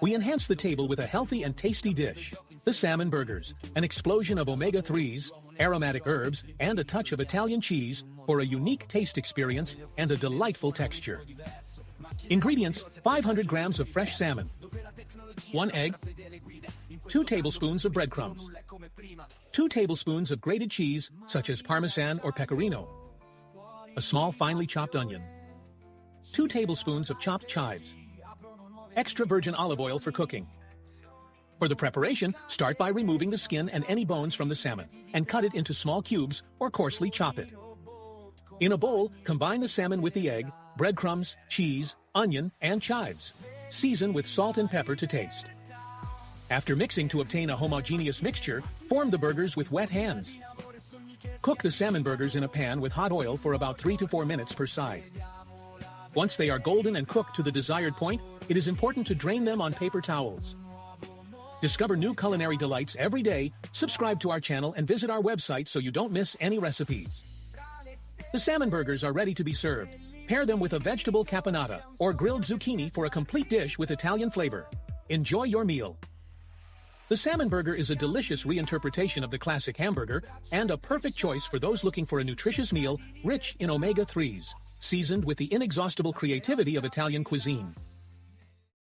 We enhance the table with a healthy and tasty dish, the salmon burgers, an explosion of omega-3s, aromatic herbs, and a touch of Italian cheese for a unique taste experience and a delightful texture. Ingredients: 500 grams of fresh salmon, 1 egg, 2 tablespoons of breadcrumbs, 2 tablespoons of grated cheese such as Parmesan or Pecorino, a small finely chopped onion, 2 tablespoons of chopped chives, extra virgin olive oil for cooking. For the preparation, start by removing the skin and any bones from the salmon, and cut it into small cubes or coarsely chop it. In a bowl, combine the salmon with the egg, breadcrumbs, cheese, onion, and chives. Season with salt and pepper to taste. After mixing to obtain a homogeneous mixture, form the burgers with wet hands. Cook the salmon burgers in a pan with hot oil for about 3 to 4 minutes per side. Once they are golden and cooked to the desired point, it is important to drain them on paper towels. Discover new culinary delights every day, subscribe to our channel, and visit our website so you don't miss any recipes. The salmon burgers are ready to be served. Pair them with a vegetable caponata or grilled zucchini for a complete dish with Italian flavor. Enjoy your meal. The salmon burger is a delicious reinterpretation of the classic hamburger and a perfect choice for those looking for a nutritious meal rich in omega-3s, seasoned with the inexhaustible creativity of Italian cuisine.